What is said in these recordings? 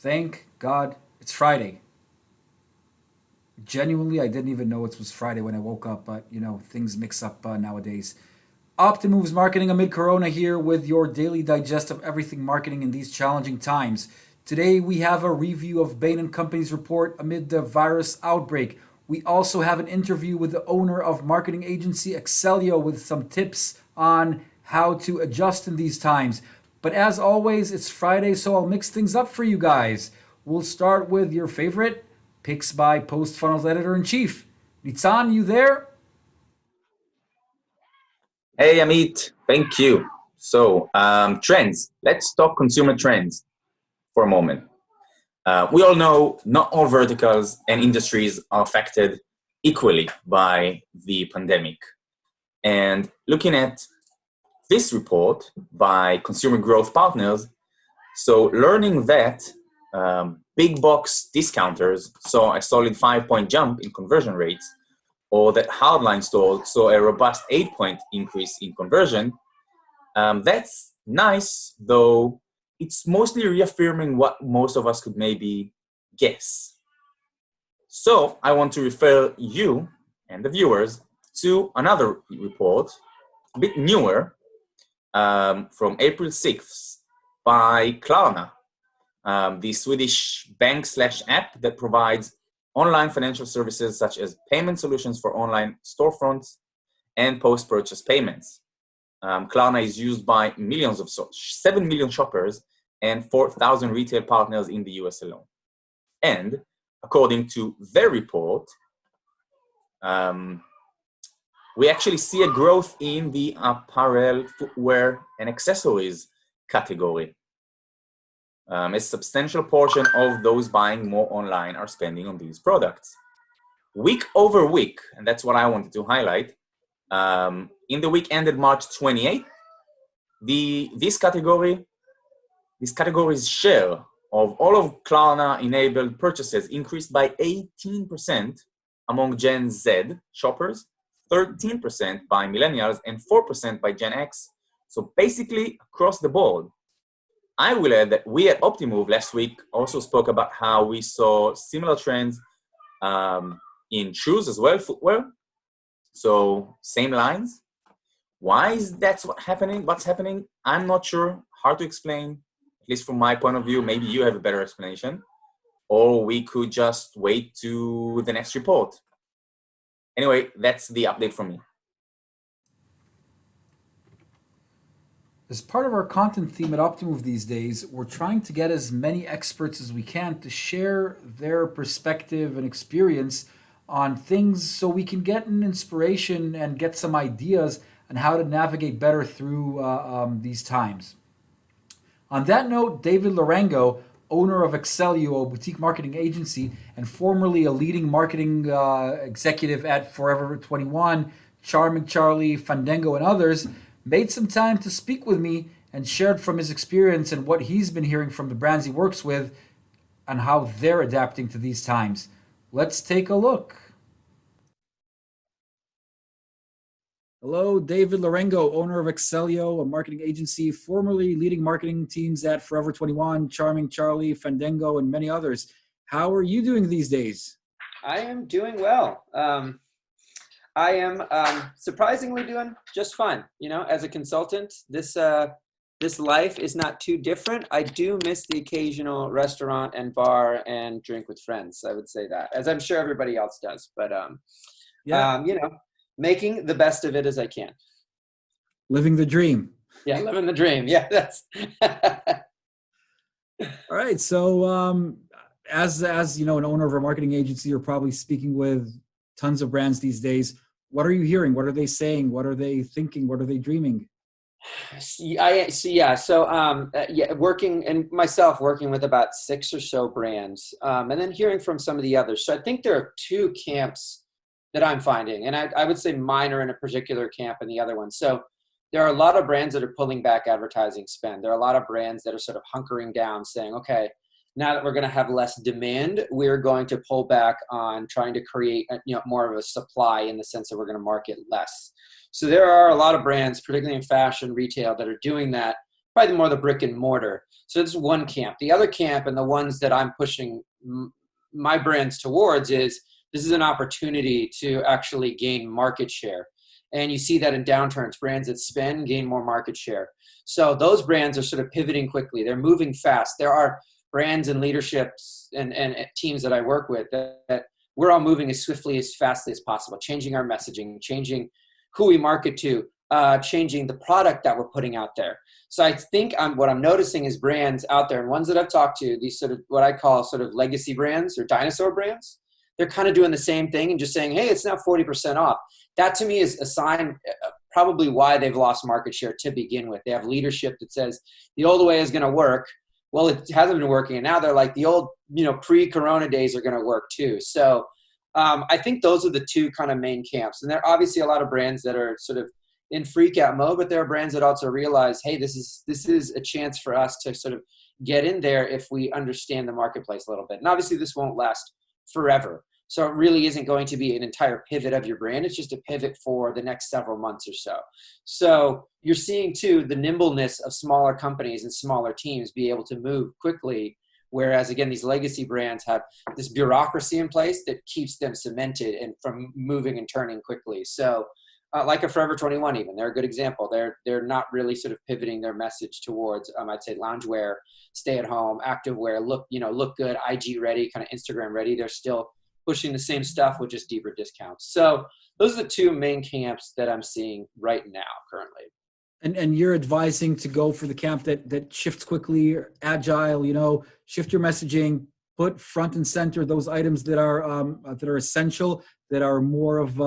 Thank God it's Friday. Genuinely, I didn't even know it was Friday when I woke up, but things mix up nowadays. Optimoves Marketing amid Corona here with your daily digest of everything marketing in these challenging times. Today we have a review of Bain& Company's report amid the virus outbreak. We also have an interview with the owner of marketing agency Excelio with some tips on how to adjust in these times. But as always, it's Friday, so I'll mix things up for you guys. We'll start with your favorite picks by Post Funnels editor in chief. Nitzan, you there? Hey, Amit, thank you. So, trends. Let's talk consumer trends for a moment. We all know not all verticals and industries are affected equally by the pandemic. And looking at this report by Consumer Growth Partners, so learning that big box discounters saw a solid 5-point jump in conversion rates, or that hardline stores saw a robust 8-point increase in conversion, that's nice, though it's mostly reaffirming what most of us could maybe guess. So I want to refer you and the viewers to another report, a bit newer, from April 6th by Klarna, the Swedish bank/app that provides online financial services such as payment solutions for online storefronts and post-purchase payments. Klarna is used by millions of 7 million shoppers and 4,000 retail partners in the US alone. And according to their report, we actually see a growth in the apparel, footwear, and accessories category. A substantial portion of those buying more online are spending on these products. Week over week, and that's what I wanted to highlight, in the week ended March 28th, this category's share of all of Klarna-enabled purchases increased by 18% among Gen Z shoppers, 13% by millennials, and 4% by Gen X. So basically across the board. I will add that we at Optimove last week also spoke about how we saw similar trends in shoes as well, footwear. So same lines. Why is that what's happening? I'm not sure. Hard to explain, at least from my point of view. Maybe you have a better explanation. Or we could just wait to the next report. Anyway, that's the update from me. As part of our content theme at Optimove these days, we're trying to get as many experts as we can to share their perspective and experience on things so we can get an inspiration and get some ideas on how to navigate better through these times. On that note, David Lorengo, owner of Excelio, a boutique marketing agency, and formerly a leading marketing executive at Forever 21, Charming Charlie, Fandango, and others, made some time to speak with me and shared from his experience and what he's been hearing from the brands he works with and how they're adapting to these times. Let's take a look. Hello, David Lorengo, owner of Excelio, a marketing agency, formerly leading marketing teams at Forever 21, Charming Charlie, Fandango, and many others. How are you doing these days? I am doing well. I am surprisingly doing just fine. As a consultant, this life is not too different. I do miss the occasional restaurant and bar and drink with friends. I would say that, as I'm sure everybody else does. But making the best of it as I can. Living the dream. Yeah, living the dream. Yeah, that's. All right. So, as an owner of a marketing agency, you're probably speaking with tons of brands these days. What are you hearing? What are they saying? What are they thinking? What are they dreaming? Working with about 6 or so brands, and then hearing from some of the others. So I think there are 2 camps that I'm finding, and I would say mine are in a particular camp and the other one. So there are a lot of brands that are pulling back advertising spend. There are a lot of brands that are sort of hunkering down, saying, okay, now that we're going to have less demand, we're going to pull back on trying to create more of a supply, in the sense that we're going to market less. So there are a lot of brands, particularly in fashion retail, that are doing that, probably more the brick and mortar. So this is one camp. The other camp, and the ones that I'm pushing my brands towards, is this is an opportunity to actually gain market share. And you see that in downturns, brands that spend gain more market share. So those brands are sort of pivoting quickly. They're moving fast. There are brands and leaderships and teams that I work with that we're all moving as swiftly, as fastly as possible, changing our messaging, changing who we market to, changing the product that we're putting out there. So I think what I'm noticing is brands out there, and ones that I've talked to, these sort of what I call sort of legacy brands or dinosaur brands, they're kind of doing the same thing and just saying, hey, it's now 40% off. That to me is a sign probably why they've lost market share to begin with. They have leadership that says the old way is going to work. Well, it hasn't been working. And now they're like the old, pre-corona days are going to work too. So I think those are the two kind of main camps. And there are obviously a lot of brands that are sort of in freak out mode, but there are brands that also realize, hey, this is a chance for us to sort of get in there if we understand the marketplace a little bit. And obviously this won't last forever. So it really isn't going to be an entire pivot of your brand. It's just a pivot for the next several months or so. So you're seeing too the nimbleness of smaller companies and smaller teams be able to move quickly. Whereas again, these legacy brands have this bureaucracy in place that keeps them cemented and from moving and turning quickly. So like a Forever 21, even, they're a good example. They're not really sort of pivoting their message towards, I'd say, loungewear, stay at home, activewear, look good, IG ready, kind of Instagram ready. They're still pushing the same stuff with just deeper discounts. So those are the two main camps that I'm seeing right now currently. And you're advising to go for the camp that shifts quickly, agile, shift your messaging, put front and center those items that are essential, that are more of,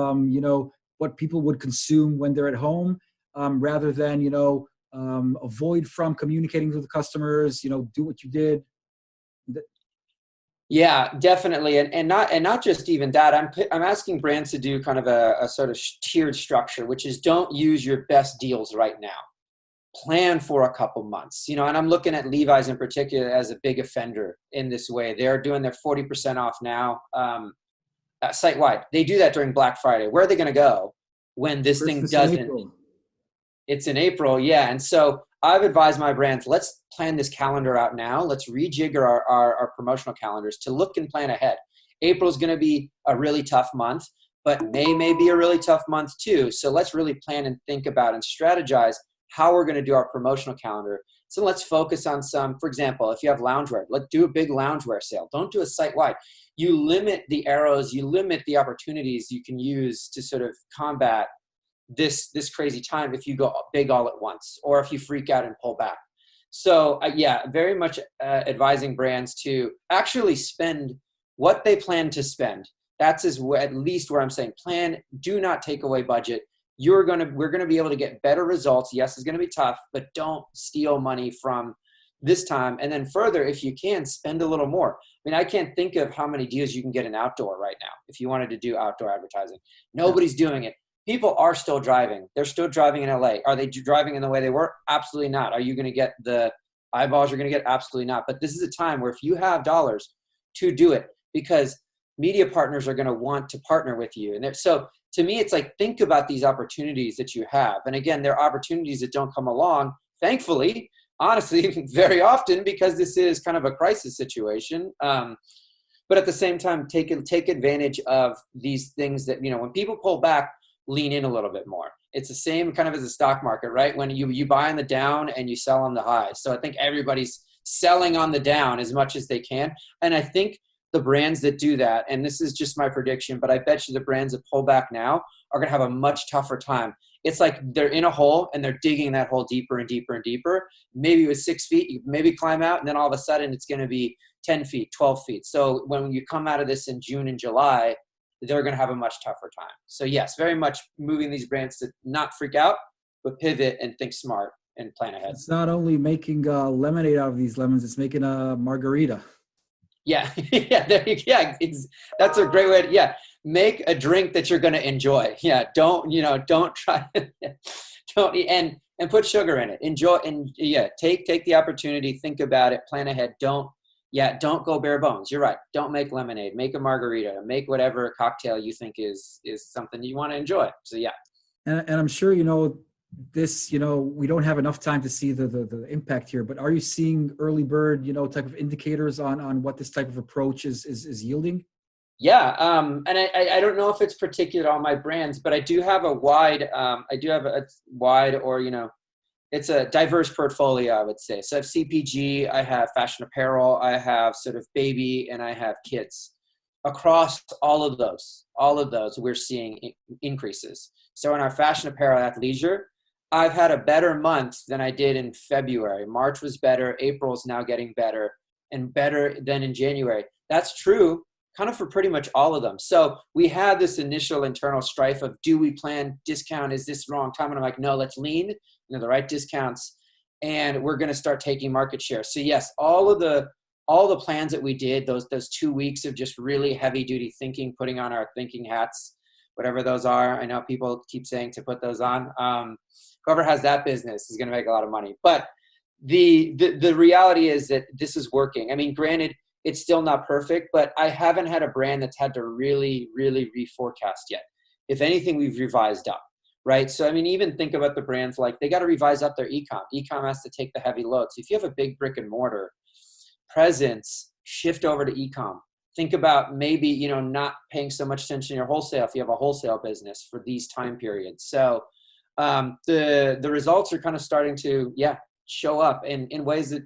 what people would consume when they're at home, rather than, avoid from communicating to the customers, do what you did. Yeah, definitely. And not just even that, I'm asking brands to do kind of a sort of tiered structure, which is don't use your best deals right now. Plan for a couple months, and I'm looking at Levi's in particular as a big offender in this way. They're doing their 40% off now, site-wide. They do that during Black Friday. Where are they going to go when this thing doesn't? It's in April, yeah. And so I've advised my brands, let's plan this calendar out now. Let's rejigger our promotional calendars to look and plan ahead. April is going to be a really tough month, but May may be a really tough month too. So let's really plan and think about and strategize how we're going to do our promotional calendar. So let's focus on some, for example, if you have loungewear, let's do a big loungewear sale. Don't do a site-wide. You limit the arrows, you limit the opportunities you can use to sort of combat this crazy time if you go big all at once or if you freak out and pull back. So very much advising brands to actually spend what they plan to spend. That's at least where I'm saying plan, do not take away budget. We're going to be able to get better results. Yes, it's going to be tough, but don't steal money from this time. And then further, if you can, spend a little more. I mean, I can't think of how many deals you can get in outdoor right now if you wanted to do outdoor advertising. Nobody's doing it. People are still driving. They're still driving in LA. Are they driving in the way they were? Absolutely not. Are you going to get the eyeballs you're going to get? Absolutely not. But this is a time where if you have dollars to do it, because media partners are going to want to partner with you. And so to me, it's like, think about these opportunities that you have. And again, there are opportunities that don't come along, thankfully, honestly, very often, because this is kind of a crisis situation. But at the same time, take advantage of these things that, when people pull back, lean in a little bit more. It's the same kind of as a stock market, right? When you buy on the down and you sell on the high. So I think everybody's selling on the down as much as they can. And I think the brands that do that, and this is just my prediction, but I bet you the brands that pull back now are going to have a much tougher time. It's like they're in a hole and they're digging that hole deeper and deeper and deeper. Maybe it was 6 feet, you maybe climb out, and then all of a sudden it's going to be 10 feet, 12 feet. So when you come out of this in June and July, they're going to have a much tougher time. So yes, very much moving these brands to not freak out, but pivot and think smart and plan ahead. It's not only making lemonade out of these lemons, it's making a margarita. Yeah. That's a great way to, make a drink that you're going to enjoy. Yeah. Don't try, and put sugar in it. Enjoy. And take the opportunity, think about it, plan ahead. Don't go bare bones. You're right. Don't make lemonade, make a margarita, make whatever cocktail you think is something you want to enjoy. So yeah. And I'm sure, this, we don't have enough time to see the impact here, but are you seeing early bird, type of indicators on what this type of approach is yielding? Yeah, and I don't know if it's particular on my brands, but I do have a wide, or it's a diverse portfolio, I would say. So I have CPG, I have fashion apparel, I have sort of baby, and I have kids. Across all of those, we're seeing increases. So in our fashion apparel athleisure, I've had a better month than I did in February. March was better. April's now getting better, and better than in January. That's true kind of for pretty much all of them. So we had this initial internal strife of, do we plan discount? Is this wrong time? And I'm like, no, let's lean the right discounts, and we're going to start taking market share. So yes, all the plans that we did, those 2 weeks of just really heavy duty thinking, putting on our thinking hats, whatever those are. I know people keep saying to put those on. Whoever has that business is going to make a lot of money. But the reality is that this is working. I mean, granted, it's still not perfect, but I haven't had a brand that's had to really, really reforecast yet. If anything, we've revised up, right? So, I mean, even think about the brands, like they got to revise up their e-com. E-com has to take the heavy load. So if you have a big brick and mortar presence, shift over to e-com. Think about maybe, not paying so much attention to your wholesale if you have a wholesale business for these time periods. So the results are kind of starting to, show up in ways that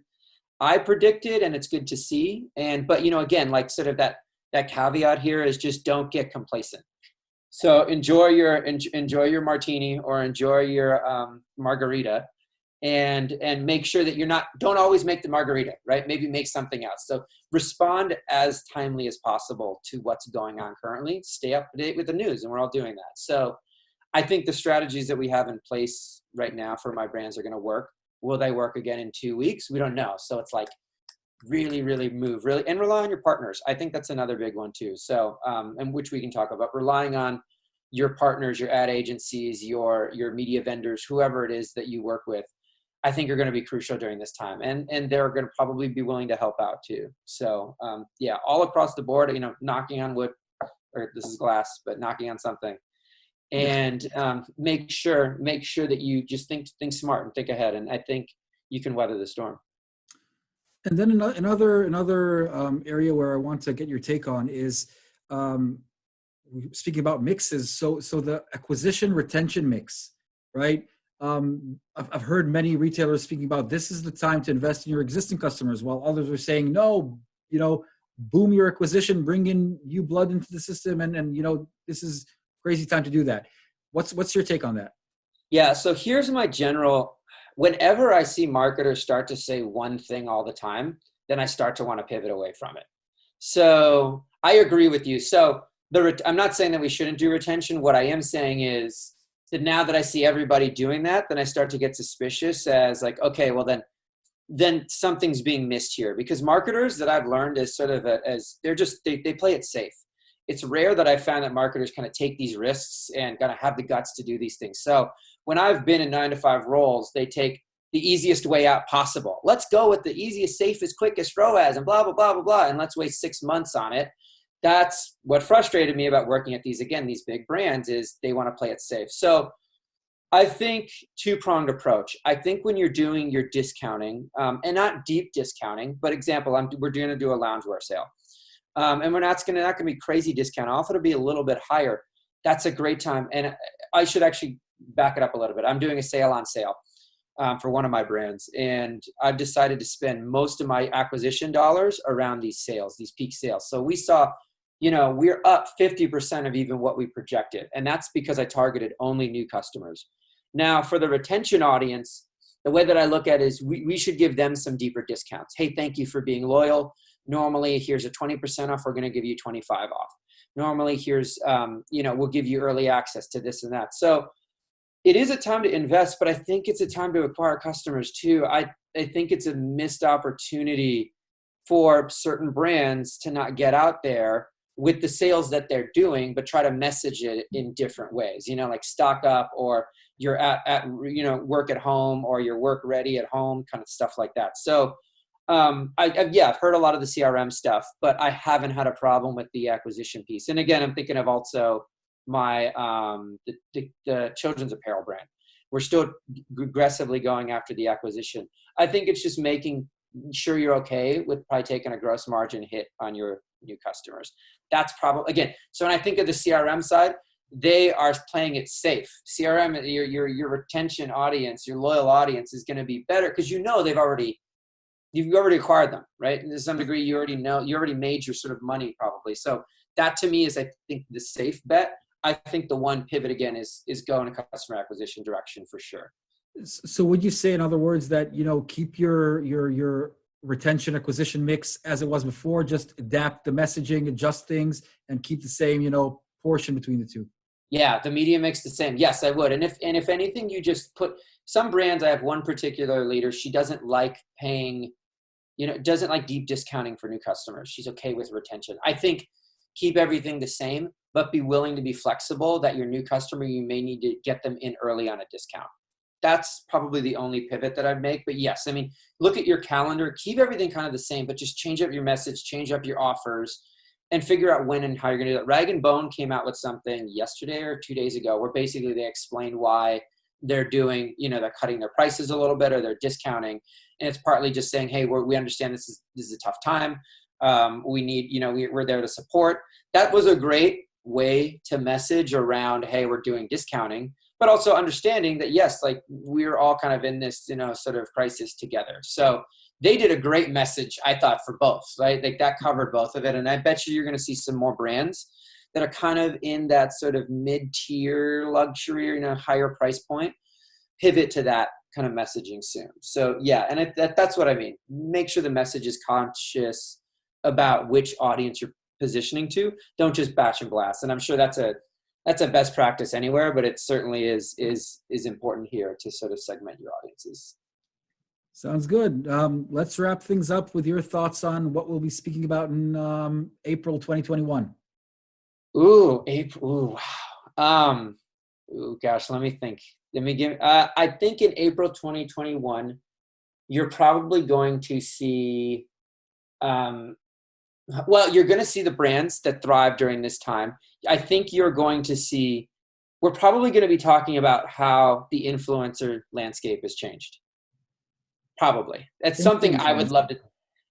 I predicted, and it's good to see. But again, like sort of that caveat here is just don't get complacent. So enjoy your martini or enjoy your margarita, and make sure that don't always make the margarita, right? Maybe make something else. So respond as timely as possible to what's going on currently. Stay up to date with the news, and we're all doing that. So I think the strategies that we have in place right now for my brands are going to work. Will they work again in 2 weeks? We don't know. So it's like really, really move, really, and rely on your partners. I think that's another big one too. So, and which we can talk about, relying on your partners, your ad agencies, your media vendors, whoever it is that you work with, I think are going to be crucial during this time. And they're going to probably be willing to help out too. So all across the board, knocking on wood, or this is glass, but knocking on something. And make sure that you just think smart and think ahead. And I think you can weather the storm. And then another area where I want to get your take on is speaking about mixes. So the acquisition retention mix, right? I've heard many retailers speaking about this is the time to invest in your existing customers, while others are saying no, boom your acquisition, bring in new blood into the system, and this is crazy time to do that. What's your take on that? Yeah, so here's my general. Whenever I see marketers start to say one thing all the time, then I start to want to pivot away from it. So I agree with you. So I'm not saying that we shouldn't do retention. What I am saying is that now that I see everybody doing that, then I start to get suspicious as like, okay, well then something's being missed here, because marketers that I've learned is sort of they play it safe. It's rare that I found that marketers kind of take these risks and kind of have the guts to do these things. So when I've been in 9-to-5 roles, they take the easiest way out possible. Let's go with the easiest, safest, quickest ROAS and blah, blah, blah, blah, blah. And let's waste 6 months on it. That's what frustrated me about working at these big brands, is they want to play it safe. So I think two-pronged approach. I think when you're doing your discounting, and not deep discounting, but example, we're going to do a loungewear sale. And we're not going to be crazy discount off. It'll be a little bit higher. That's a great time. And I should actually back it up a little bit. I'm doing a sale on sale for one of my brands. And I've decided to spend most of my acquisition dollars around these sales, these peak sales. So we saw, we're up 50% of even what we projected. And that's because I targeted only new customers. Now for the retention audience, the way that I look at it is we should give them some deeper discounts. Hey, thank you for being loyal. Normally, here's a 20% off. We're going to give you 25 off. Normally, here's, we'll give you early access to this and that. So it is a time to invest, but I think it's a time to acquire customers too. I think it's a missed opportunity for certain brands to not get out there with the sales that they're doing, but try to message it in different ways, like stock up, or you're at work at home, or you're work ready at home, kind of stuff like that. So I've heard a lot of the CRM stuff, but I haven't had a problem with the acquisition piece. And again, I'm thinking of also my the children's apparel brand. We're still aggressively going after the acquisition. I think it's just making sure you're okay with probably taking a gross margin hit on your new customers. That's probably, again, so when I think of the CRM side, they are playing it safe. CRM, your retention audience, your loyal audience is going to be better because you've already acquired them, right? And to some degree, you already made your sort of money probably. So that to me is, I think, the safe bet. I think the one pivot again is going to customer acquisition direction for sure. So would you say, in other words, that, keep your retention acquisition mix as it was before, just adapt the messaging, adjust things, and keep the same, portion between the two? Yeah, the media mix the same. Yes, I would. And if anything, you just put some brands. I have one particular leader. She doesn't like paying, doesn't like deep discounting for new customers. She's okay with retention. I think keep everything the same, but be willing to be flexible that your new customer, you may need to get them in early on a discount. That's probably the only pivot that I'd make. But yes, I mean, look at your calendar, keep everything kind of the same, but just change up your message, change up your offers, and figure out when and how you're going to do that. Rag & Bone came out with something yesterday or 2 days ago where basically they explained why they're doing, they're cutting their prices a little bit or they're discounting. And it's partly just saying, hey, we understand this is a tough time. We need, we're there to support. That was a great way to message around, hey, we're doing discounting, but also understanding that, yes, like we're all kind of in this, sort of crisis together. So they did a great message, I thought, for both, right? Like that covered both of it. And I bet you're going to see some more brands that are kind of in that sort of mid-tier luxury, higher price point, pivot to that kind of messaging soon. So yeah, and that's what I mean. Make sure the message is conscious about which audience you're positioning to. Don't just batch and blast. And I'm sure that's a best practice anywhere, but it certainly is important here to sort of segment your audiences. Sounds good. Let's wrap things up with your thoughts on what we'll be speaking about in April 2021. Ooh, April. Ooh, wow. Gosh, let me think. I think in April 2021, you're probably going to see, you're going to see the brands that thrive during this time. I think you're going to see, we're probably going to be talking about how the influencer landscape has changed. Probably. That's something I would love to.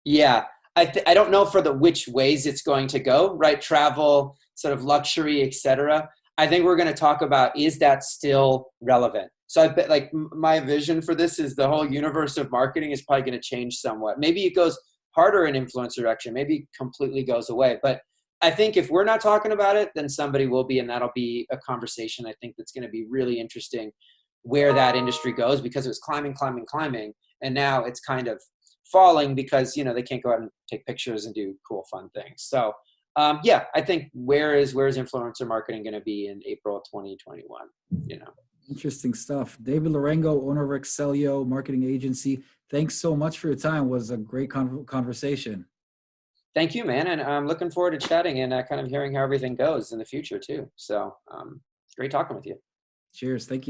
Yeah. I don't know for which ways it's going to go, right? Travel, sort of luxury, etc. I think we're going to talk about, is that still relevant? So I bet, like, my vision for this is the whole universe of marketing is probably going to change somewhat. Maybe it goes harder in influencer direction. Maybe it completely goes away. But I think if we're not talking about it, then somebody will be, and that'll be a conversation I think that's going to be really interesting where that industry goes, because it was climbing. And now it's kind of falling because, they can't go out and take pictures and do cool, fun things. So, I think where is influencer marketing going to be in April 2021? Interesting stuff. David Lorengo, owner of Excelio Marketing Agency. Thanks so much for your time. It was a great conversation. Thank you, man. And I'm looking forward to chatting and kind of hearing how everything goes in the future too. So great talking with you. Cheers. Thank you.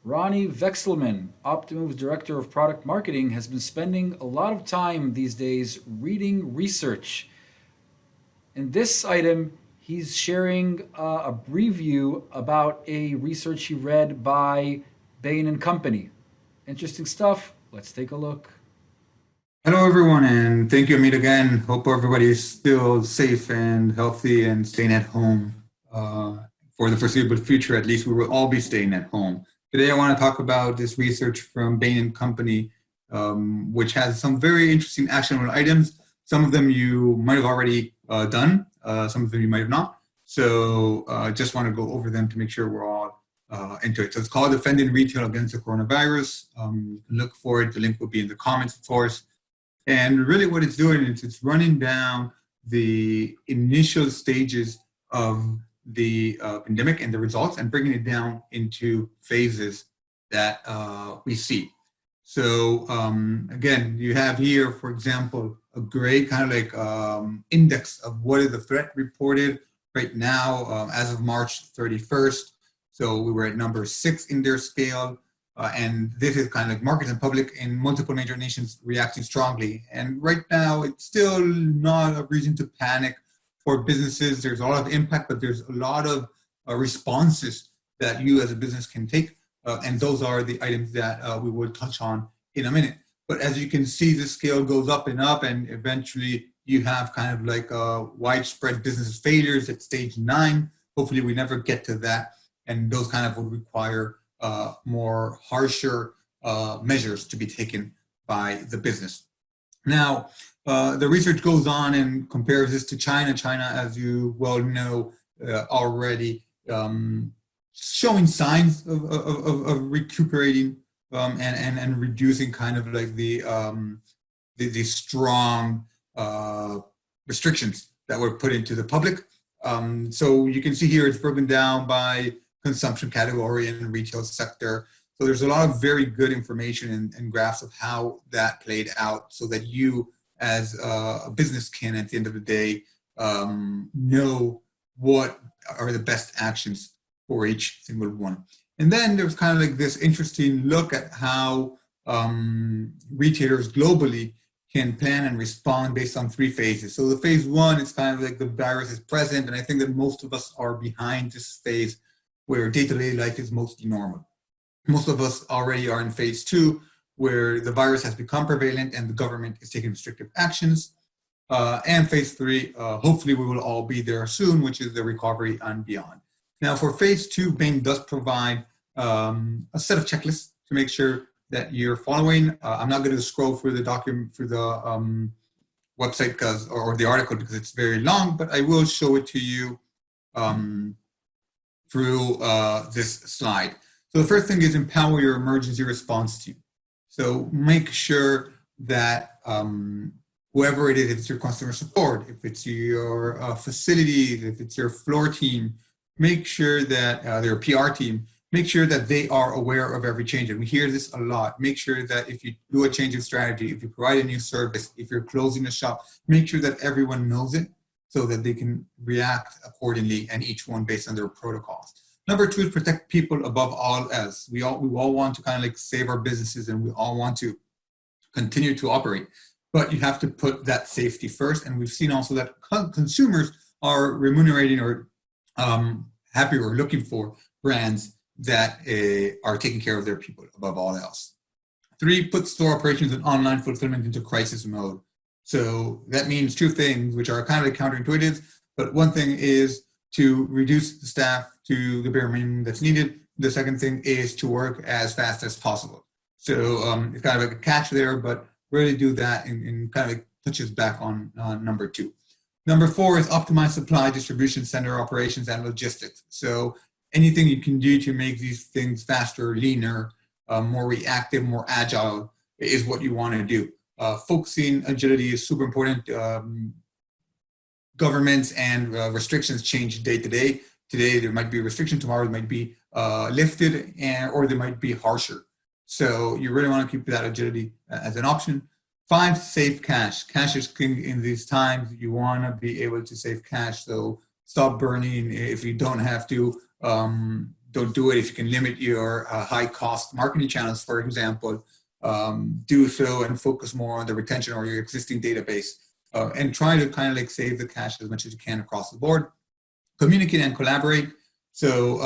Ronnie Vexelman, Optimove's Director of Product Marketing, has been spending a lot of time these days reading research. In this item, he's sharing a preview about a research he read by Bain & Company. Interesting stuff. Let's take a look. Hello, everyone, and thank you, Amit, again. Hope everybody is still safe and healthy and staying at home for the foreseeable future. At least we will all be staying at home. Today, I want to talk about this research from Bain & Company, which has some very interesting actionable items. Some of them you might have already done. Some of them you might have not. So just want to go over them to make sure we're all into it. So it's called Defending Retail Against the Coronavirus. You can look for it. The link will be in the comments, of course. And really what it's doing is it's running down the initial stages of the pandemic and the results and bringing it down into phases that we see. So again, you have here, for example, a great kind of like index of what is the threat reported right now as of March 31st. So we were at number 6 in their scale. And this is kind of like markets and public in multiple major nations reacting strongly. And right now, it's still not a reason to panic for businesses. There's a lot of impact, but there's a lot of responses that you as a business can take. And those are the items that we will touch on in a minute. But as you can see, the scale goes up, and eventually you have kind of like widespread business failures at stage 9. Hopefully we never get to that. And those kind of would require more harsher measures to be taken by the business. Now, the research goes on and compares this to China. China, as you well know, already showing signs of recuperating and reducing kind of like the strong restrictions that were put into the public. So you can see here it's broken down by consumption category and retail sector. So there's a lot of very good information and graphs of how that played out, so that you as a business can, at the end of the day, know what are the best actions for each single one. And then there's kind of like this interesting look at how retailers globally can plan and respond based on 3 phases. So the phase 1 is kind of like the virus is present, and I think that most of us are behind this phase where day-to-day life is mostly normal. Most of us already are in phase 2, where the virus has become prevalent and the government is taking restrictive actions. And phase 3, hopefully we will all be there soon, which is the recovery and beyond. Now for phase 2, Bain does provide a set of checklists to make sure that you're following. I'm not going to scroll through the document, through the website or the article, because it's very long, but I will show it to you through this slide. So the first thing is empower your emergency response team. So make sure that whoever it is, if it's your customer support, if it's your facilities, if it's your floor team, make sure that their PR team, make sure that they are aware of every change. And we hear this a lot. Make sure that if you do a change of strategy, if you provide a new service, if you're closing a shop, make sure that everyone knows it so that they can react accordingly, and each one based on their protocols. Number 2 is protect people above all else. We all want to kind of like save our businesses, and we all want to continue to operate, but you have to put that safety first. And we've seen also that consumers are remunerating or happy or looking for brands that are taking care of their people above all else. 3, put store operations and online fulfillment into crisis mode. So that means 2 things, which are kind of counterintuitive, but one thing is to reduce the staff to the bare minimum that's needed. The second thing is to work as fast as possible. So it's kind of like a catch there, but really do that and kind of like touches back on number 2. Number 4 is optimize supply, distribution center operations, and logistics. So anything you can do to make these things faster, leaner, more reactive, more agile is what you want to do. Focusing agility is super important. Governments and restrictions change day to day. Today there might be a restriction, tomorrow it might be lifted, or they might be harsher. So you really want to keep that agility as an option. 5, save cash. Cash is king in these times. You want to be able to save cash. So stop burning. If you don't have to, don't do it. If you can limit your high cost marketing channels, for example, do so and focus more on the retention or your existing database, and try to kind of like save the cash as much as you can across the board. Communicate and collaborate. So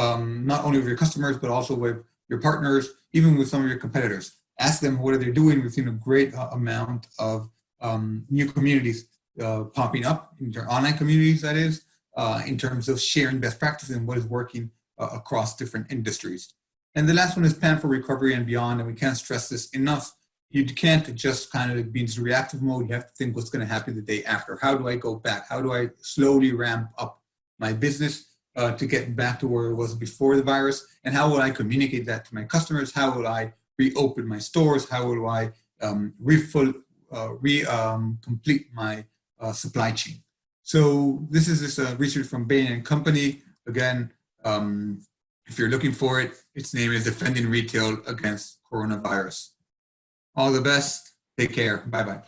not only with your customers, but also with your partners, even with some of your competitors. Ask them what are they doing. We've seen a great amount of new communities popping up, in their online communities, that is, in terms of sharing best practices and what is working across different industries. And the last one is plan for recovery and beyond, and we can't stress this enough. You can't just kind of be in this reactive mode. You have to think what's going to happen the day after. How do I go back? How do I slowly ramp up my business to get back to where it was before the virus? And how will I communicate that to my customers? How will I reopen my stores? How will I complete my supply chain? So this is this research from Bain and Company. Again, if you're looking for it, its name is Defending Retail Against Coronavirus. All the best. Take care. Bye-bye.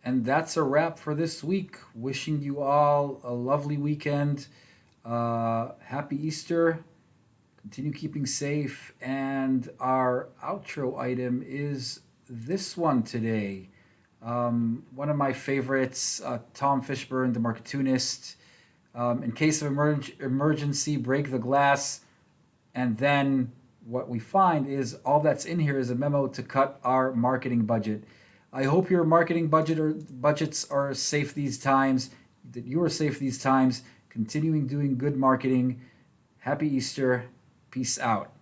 And that's a wrap for this week. Wishing you all a lovely weekend. Happy Easter. Continue keeping safe. And our outro item is this one today. One of my favorites, Tom Fishburne, the cartoonist. In case of emergency, break the glass. And then what we find is all that's in here is a memo to cut our marketing budget. I hope your marketing budgets are safe these times, that you are safe these times, continuing doing good marketing. Happy Easter. Peace out.